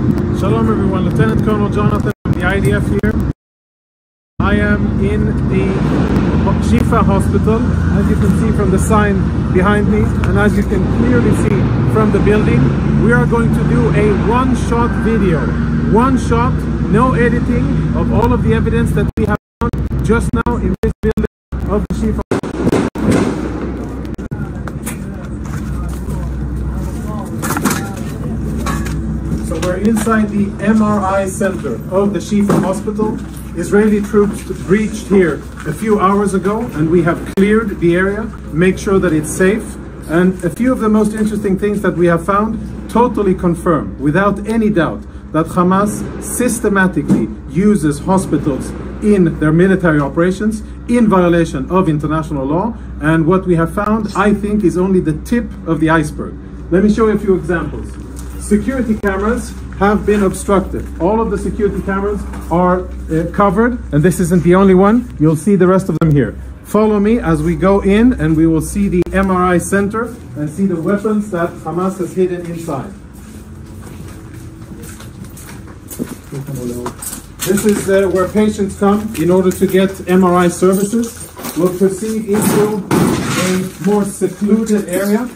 Shalom everyone, Lieutenant Colonel Jonathan from the IDF here. I am in the Shifa hospital, as you can see from the sign behind me, and as you can clearly see from the building. We are going to do a one-shot video, one shot, no editing, of all of the evidence that we have found just now in this building of the Shifa. So we're inside the MRI center of the Shifa hospital. Israeli troops breached here a few hours ago, and we have cleared the area, make sure that it's safe. And a few of the most interesting things that we have found totally confirm, without any doubt, that Hamas systematically uses hospitals in their military operations in violation of international law. And what we have found, I think, is only the tip of the iceberg. Let me show you a few examples. Security cameras have been obstructed. All of the security cameras are covered, and this isn't the only one. You'll see the rest of them here. Follow me as we go in, and we will see the MRI center and see the weapons that Hamas has hidden inside. This is where patients come in order to get MRI services. We'll proceed into a more secluded area.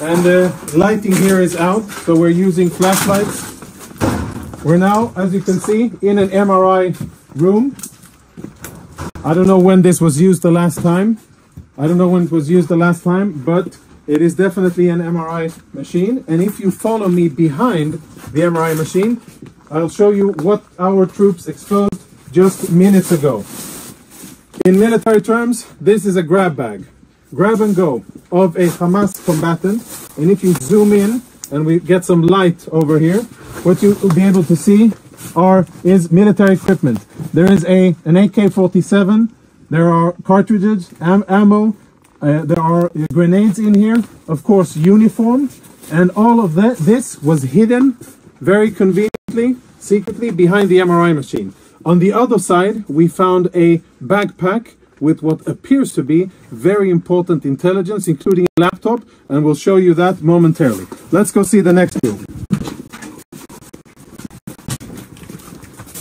And the lighting here is out, so we're using flashlights. We're now, as you can see, in an MRI room. I don't know when this was used the last time. But it is definitely an MRI machine. And if you follow me behind the MRI machine, I'll show you what our troops exposed just minutes ago. In military terms, this is a grab bag. Grab and go of a Hamas combatant, and if you zoom in and we get some light over here, what you will be able to see is military equipment. There is an AK-47, there are cartridges, ammo, there are grenades in here, of course uniform, and all of this was hidden very conveniently, secretly behind the MRI machine. On the other side, we found a backpack with what appears to be very important intelligence, including a laptop, and we'll show you that momentarily. Let's go see the next two.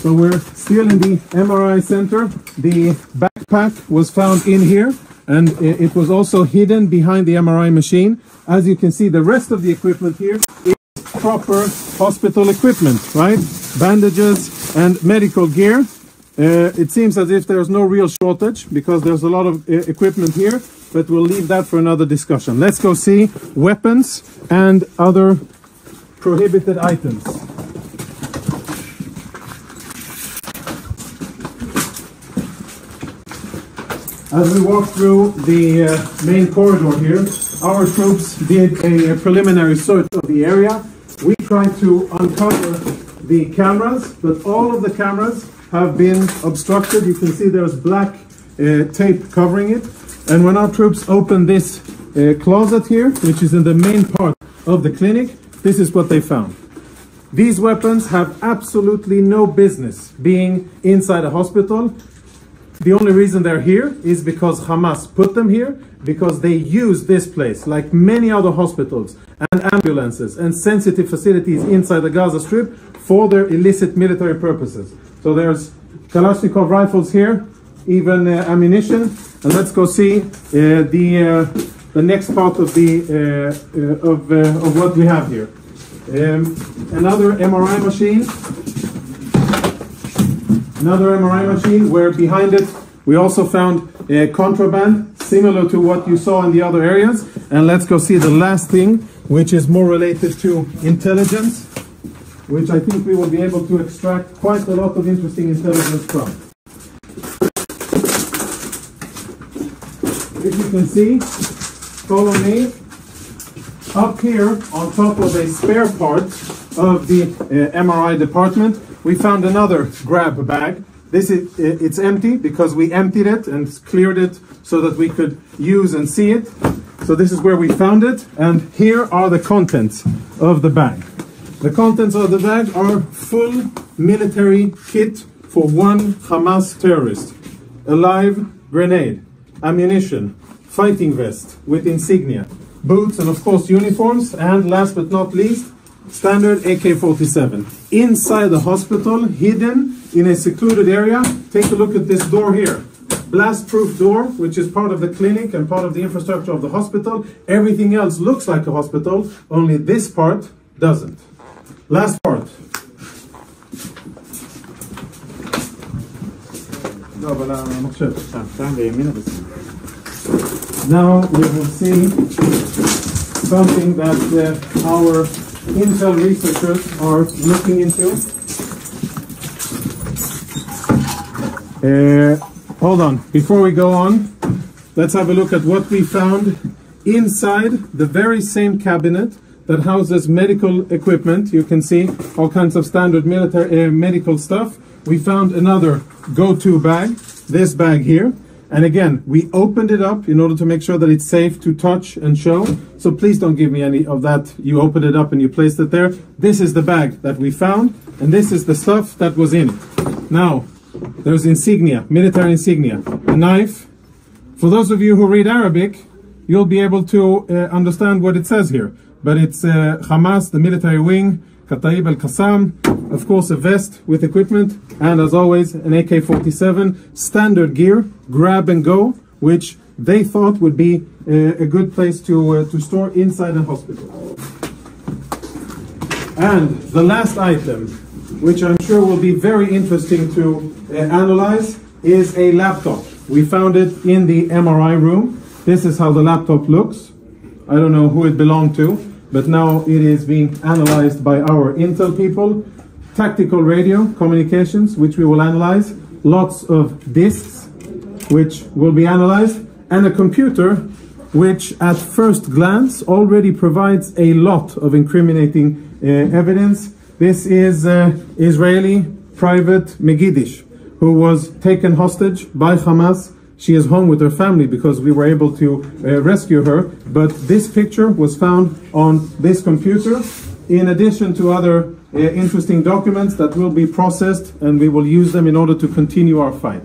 So we're still in the MRI center. The backpack was found in here, and it was also hidden behind the MRI machine. As you can see, the rest of the equipment here is proper hospital equipment, right? Bandages and medical gear. It seems as if there's no real shortage because there's a lot of equipment here, but we'll leave that for another discussion. Let's go see weapons and other prohibited items. As we walk through the main corridor here, our troops did a preliminary search of the area. We tried to uncover the cameras, but all of the cameras have been obstructed. You can see there's black tape covering it. And when our troops opened this closet here, which is in the main part of the clinic, this is what they found. These weapons have absolutely no business being inside a hospital. The only reason they're here is because Hamas put them here, because they use this place, like many other hospitals and ambulances and sensitive facilities inside the Gaza Strip, for their illicit military purposes. So there's Kalashnikov rifles here, even ammunition. And let's go see the next part of what we have here. Another MRI machine. Another MRI machine where behind it we also found contraband similar to what you saw in the other areas. And let's go see the last thing, which is more related to intelligence, which I think we will be able to extract quite a lot of interesting intelligence from. If you can see, follow me, up here on top of a spare part of the MRI department, we found another grab bag. It's empty because we emptied it and cleared it so that we could use and see it. So this is where we found it, and here are the contents of the bag. The contents of the bag are full military kit for one Hamas terrorist. A live grenade, ammunition, fighting vest with insignia, boots, and of course uniforms, and last but not least, standard AK-47. Inside the hospital, hidden in a secluded area, take a look at this door here. Blast-proof door, which is part of the clinic and part of the infrastructure of the hospital. Everything else looks like a hospital, only this part doesn't. Last part. Now we will see something that our Intel researchers are looking into. Hold on, before we go on, let's have a look at what we found inside the very same cabinet that houses medical equipment. You can see all kinds of standard military medical stuff. We found another go-to bag, this bag here. And again, we opened it up in order to make sure that it's safe to touch and show. So please don't give me any of that. You opened it up and you placed it there. This is the bag that we found, and this is the stuff that was in it. Now, there's insignia, military insignia, a knife. For those of you who read Arabic, you'll be able to understand what it says here. But it's Hamas, the military wing, Kataib al-Qassam, of course a vest with equipment, and as always an AK-47 standard gear, grab and go, which they thought would be a good place to store inside a hospital. And the last item, which I'm sure will be very interesting to analyze, is a laptop. We found it in the MRI room. This is how the laptop looks. I don't know who it belonged to, but now it is being analyzed by our Intel people. Tactical radio communications, which we will analyze. Lots of disks, which will be analyzed. And a computer, which at first glance already provides a lot of incriminating evidence. This is Israeli Private Megidish, who was taken hostage by Hamas. She is home with her family because we were able to rescue her. But this picture was found on this computer, in addition to other interesting documents that will be processed, and we will use them in order to continue our fight.